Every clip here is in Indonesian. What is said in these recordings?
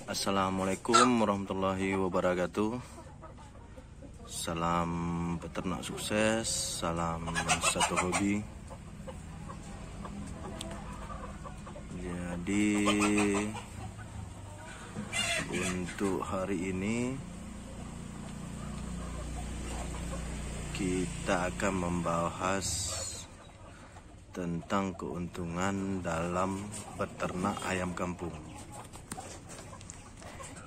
Assalamualaikum warahmatullahi wabarakatuh. Salam peternak sukses, salam satu hobi. Jadi untuk hari ini kita akan membahas tentang keuntungan dalam peternak ayam kampung.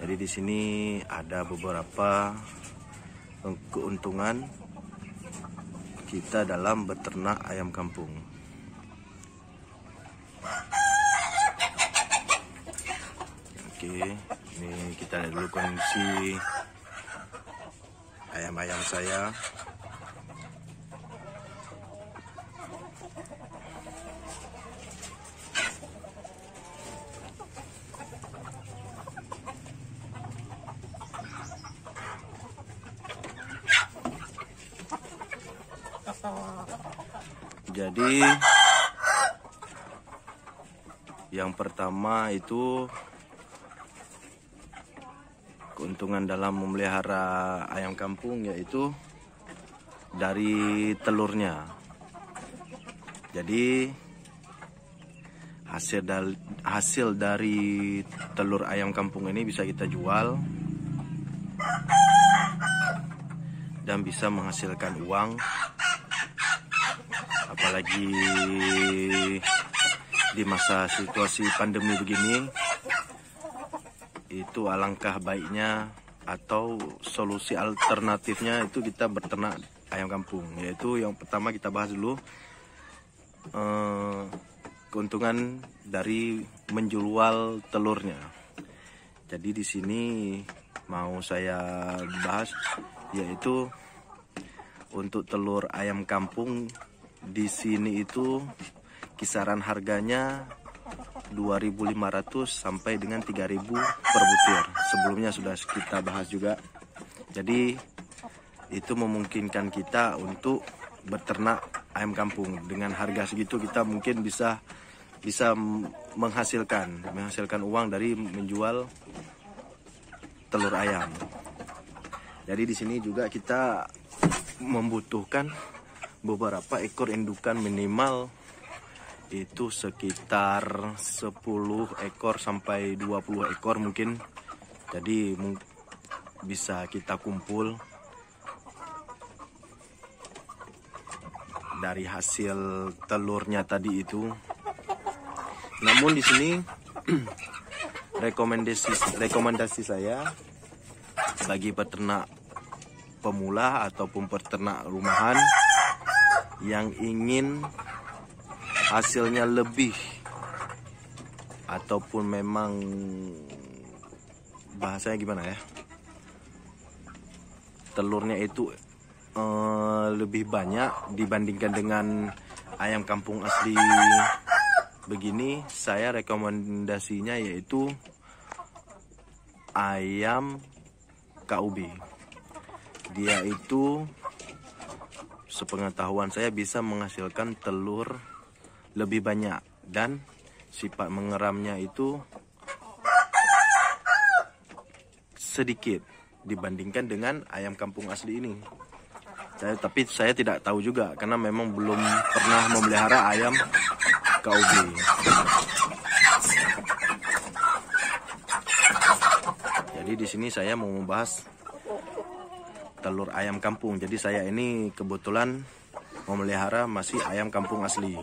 Jadi di sini ada beberapa keuntungan kita dalam beternak ayam kampung. Oke, ini kita lihat dulu kondisi ayam-ayam saya. Jadi yang pertama itu keuntungan dalam memelihara ayam kampung, yaitu dari telurnya. Jadi hasil dari telur ayam kampung ini bisa kita jual dan bisa menghasilkan uang. Apalagi di masa situasi pandemi begini, itu alangkah baiknya atau solusi alternatifnya itu kita beternak ayam kampung. Yaitu yang pertama kita bahas dulu keuntungan dari menjual telurnya. Jadi di sini mau saya bahas yaitu untuk telur ayam kampung. Di sini itu kisaran harganya 2.500 sampai dengan 3.000 per butir. Sebelumnya sudah kita bahas juga. Jadi itu memungkinkan kita untuk beternak ayam kampung. Dengan harga segitu kita mungkin bisa menghasilkan uang dari menjual telur ayam. Jadi di sini juga kita membutuhkan beberapa ekor indukan, minimal itu sekitar 10 ekor sampai 20 ekor mungkin. Jadi bisa kita kumpul dari hasil telurnya tadi itu. Namun di sini rekomendasi saya bagi peternak pemula ataupun peternak rumahan yang ingin hasilnya lebih, ataupun memang bahasanya gimana ya, telurnya itu lebih banyak dibandingkan dengan ayam kampung asli begini, saya rekomendasinya yaitu ayam KUB. Dia itu sepengetahuan saya bisa menghasilkan telur lebih banyak dan sifat mengeramnya itu sedikit dibandingkan dengan ayam kampung asli ini. Tapi saya tidak tahu juga karena memang belum pernah memelihara ayam KUB. Jadi di sini saya mau membahas telur ayam kampung. Jadi saya ini kebetulan memelihara masih ayam kampung asli.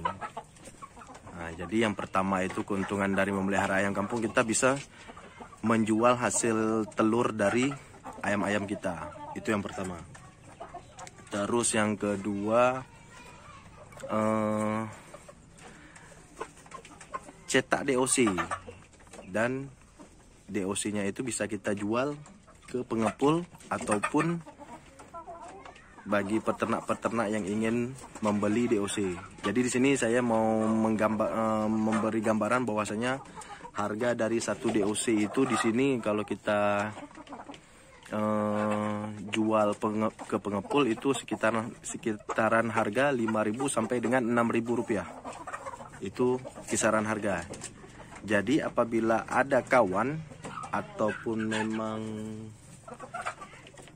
Nah, jadi yang pertama itu keuntungan dari memelihara ayam kampung, kita bisa menjual hasil telur dari ayam-ayam kita. Itu yang pertama. Terus yang kedua, cetak DOC, dan DOC-nya itu bisa kita jual ke pengepul ataupun bagi peternak-peternak yang ingin membeli DOC. Jadi di sini saya mau memberi gambaran bahwasanya harga dari satu DOC itu di sini kalau kita jual ke pengepul itu sekitaran harga 5.000 sampai dengan 6.000 rupiah. Itu kisaran harga. Jadi apabila ada kawan ataupun memang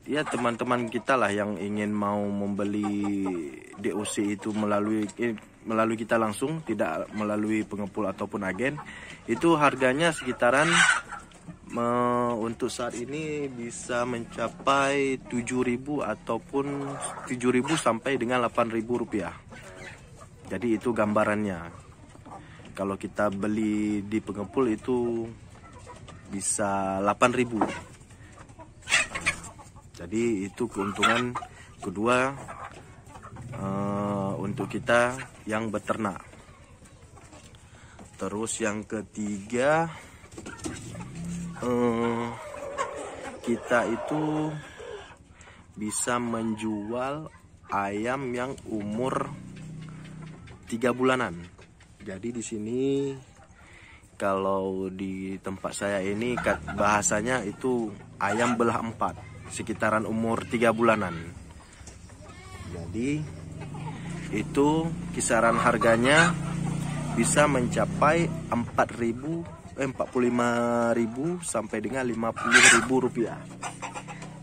ya teman-teman kita lah yang ingin mau membeli DOC itu melalui kita langsung, tidak melalui pengepul ataupun agen, itu harganya sekitaran untuk saat ini bisa mencapai 7.000 ataupun 7.000 sampai dengan 8.000 rupiah. Jadi itu gambarannya. Kalau kita beli di pengepul itu bisa 8.000. Jadi itu keuntungan kedua untuk kita yang beternak. Terus yang ketiga, kita itu bisa menjual ayam yang umur 3 bulanan. Jadi di sini kalau di tempat saya ini bahasanya itu ayam belah 4, sekitaran umur 3 bulanan. Jadi itu kisaran harganya bisa mencapai 45.000 sampai dengan 50.000 rupiah.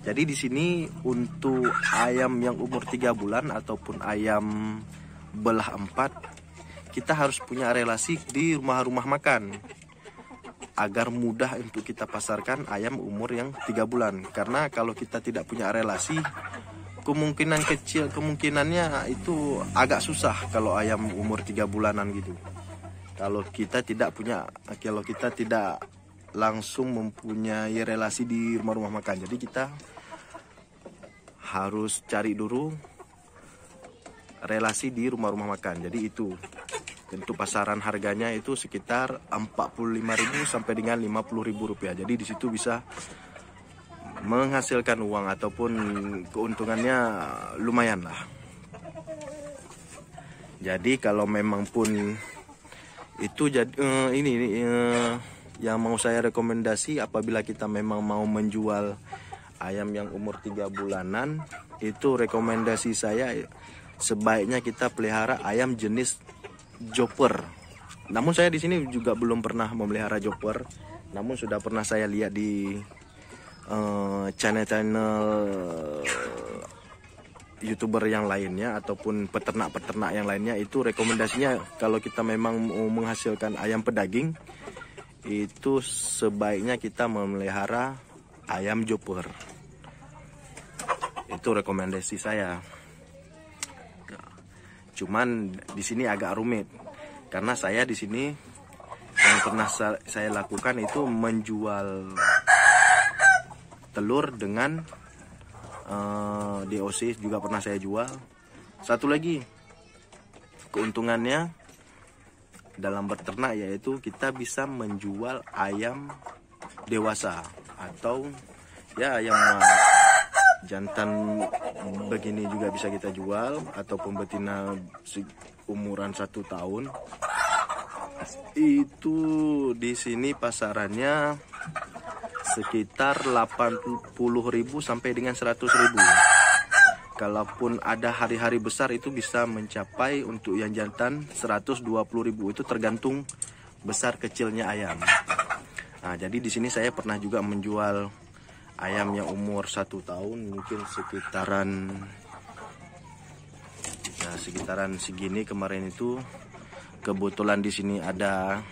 Jadi di sini untuk ayam yang umur 3 bulan ataupun ayam belah 4, kita harus punya relasi di rumah-rumah makan agar mudah untuk kita pasarkan ayam umur yang 3 bulan. Karena kalau kita tidak punya relasi, kemungkinannya itu agak susah kalau ayam umur 3 bulanan gitu. Kalau kita tidak langsung mempunyai relasi di rumah-rumah makan. Jadi kita harus cari dulu relasi di rumah-rumah makan. Jadi itu tentu pasaran harganya itu sekitar 45.000 sampai dengan 50.000 rupiah. Jadi di situ bisa menghasilkan uang ataupun keuntungannya lumayan lah. Jadi kalau memang pun itu yang mau saya rekomendasi, apabila kita memang mau menjual ayam yang umur 3 bulanan, itu rekomendasi saya sebaiknya kita pelihara ayam jenis Joper. Namun saya di sini juga belum pernah memelihara Joper, namun sudah pernah saya lihat di channel-channel YouTuber yang lainnya ataupun peternak-peternak yang lainnya. Itu rekomendasinya kalau kita memang mau menghasilkan ayam pedaging, itu sebaiknya kita memelihara ayam Joper. Itu rekomendasi saya. Cuman di sini agak rumit karena saya di sini yang pernah saya lakukan itu menjual telur dengan DOC juga pernah saya jual. Satu lagi keuntungannya dalam beternak yaitu kita bisa menjual ayam dewasa atau ya ayam jantan begini juga bisa kita jual, ataupun betina umuran 1 tahun. Itu di sini pasarannya sekitar 80.000 sampai dengan 100.000. Kalaupun ada hari-hari besar itu bisa mencapai untuk yang jantan 120.000. Itu tergantung besar kecilnya ayam. Nah, jadi di sini saya pernah juga menjual ayam yang umur 1 tahun, mungkin sekitaran segini kemarin itu. Kebetulan di sini ada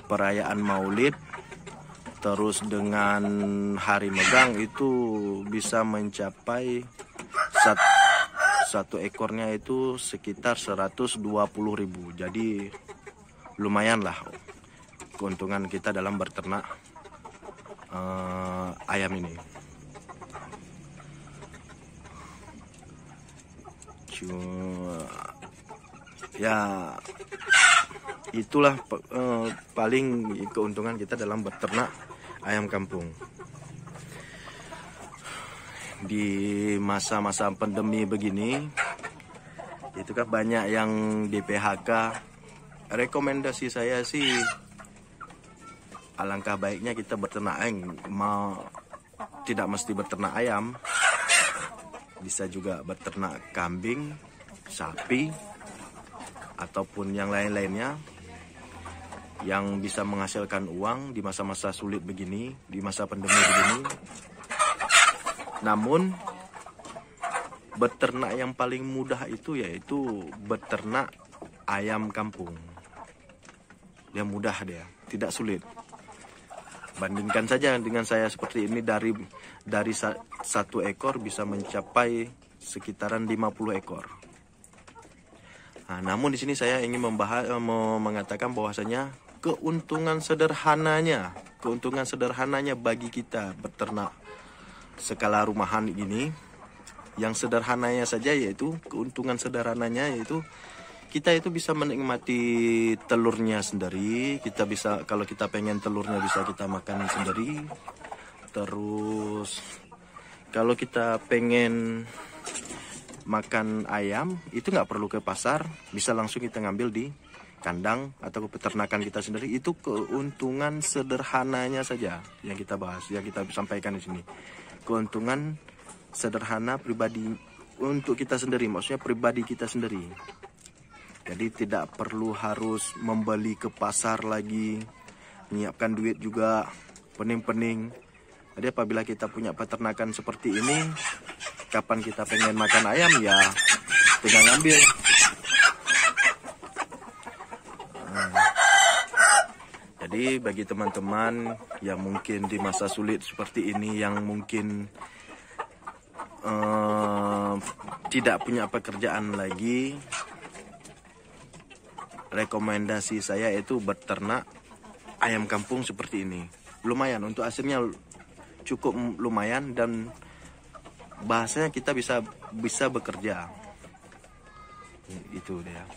perayaan Maulid, terus dengan hari megang itu bisa mencapai satu ekornya itu sekitar 120.000. Jadi lumayan lah keuntungan kita dalam berternak ayam ini. Ya itulah paling keuntungan kita dalam beternak ayam kampung. Di masa-masa pandemi begini itu kan banyak yang di PHK. Rekomendasi saya sih alangkah baiknya kita beternak tidak mesti beternak ayam, bisa juga beternak kambing, sapi, ataupun yang lain-lainnya. yang bisa menghasilkan uang di masa-masa sulit begini, di masa pandemi begini. Namun beternak yang paling mudah itu yaitu beternak ayam kampung. Dia mudah, dia tidak sulit. Bandingkan saja dengan saya seperti ini, dari satu ekor bisa mencapai sekitaran 50 ekor. Nah, namun di sini saya ingin mengatakan bahwasanya keuntungan sederhananya bagi kita beternak skala rumahan ini, yang sederhananya saja yaitu kita itu bisa menikmati telurnya sendiri. Kita bisa, kalau kita pengen telurnya bisa kita makan sendiri. Terus kalau kita pengen makan ayam itu nggak perlu ke pasar, bisa langsung kita ngambil di kandang atau peternakan kita sendiri. Itu keuntungan sederhananya saja yang kita bahas, yang kita sampaikan di sini. Keuntungan sederhana pribadi untuk kita sendiri, maksudnya pribadi kita sendiri. Jadi tidak perlu harus membeli ke pasar lagi, menyiapkan duit juga pening-pening. Jadi apabila kita punya peternakan seperti ini, kapan kita pengen makan ayam ya tinggal ngambil. Jadi bagi teman-teman yang mungkin di masa sulit seperti ini, yang mungkin tidak punya pekerjaan lagi, rekomendasi saya itu beternak ayam kampung seperti ini. Lumayan, untuk hasilnya cukup lumayan, dan bahasanya kita bisa bekerja. Itu dia.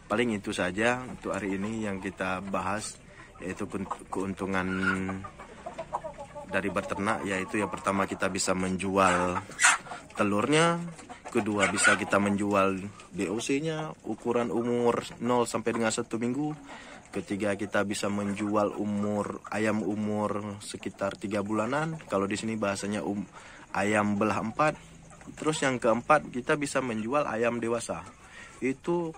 Paling itu saja untuk hari ini yang kita bahas, yaitu keuntungan dari beternak, yaitu yang pertama kita bisa menjual telurnya, kedua bisa kita menjual DOC-nya ukuran umur 0 sampai dengan 1 minggu, ketiga kita bisa menjual ayam umur sekitar 3 bulanan, kalau di sini bahasanya ayam belah 4. Terus yang keempat kita bisa menjual ayam dewasa. Itu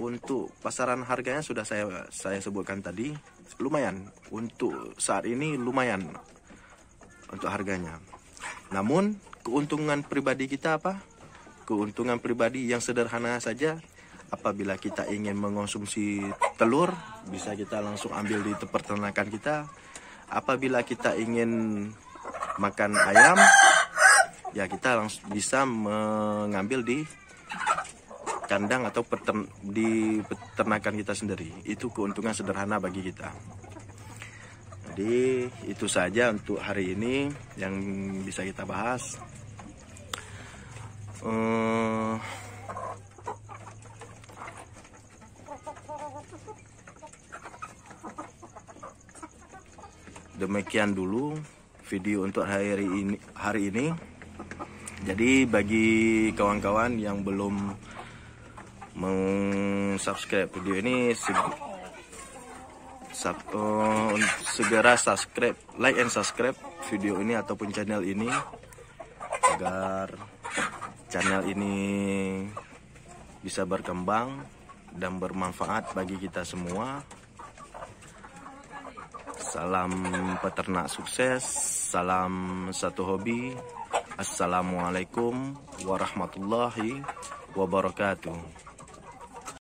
untuk pasaran harganya sudah saya sebutkan tadi, lumayan untuk saat ini, lumayan untuk harganya. Namun keuntungan pribadi kita apa? Keuntungan pribadi yang sederhana saja. Apabila kita ingin mengonsumsi telur, bisa kita langsung ambil di peternakan kita. Apabila kita ingin makan ayam, ya kita langsung bisa mengambil di kandang atau di peternakan kita sendiri. Itu keuntungan sederhana bagi kita. Jadi itu saja untuk hari ini yang bisa kita bahas. Demikian dulu video untuk hari ini. Jadi bagi kawan-kawan yang belum subscribe video ini, segera subscribe, like and subscribe video ini ataupun channel ini, agar channel ini bisa berkembang dan bermanfaat bagi kita semua. Salam peternak sukses, salam satu hobi. Assalamualaikum warahmatullahi wabarakatuh.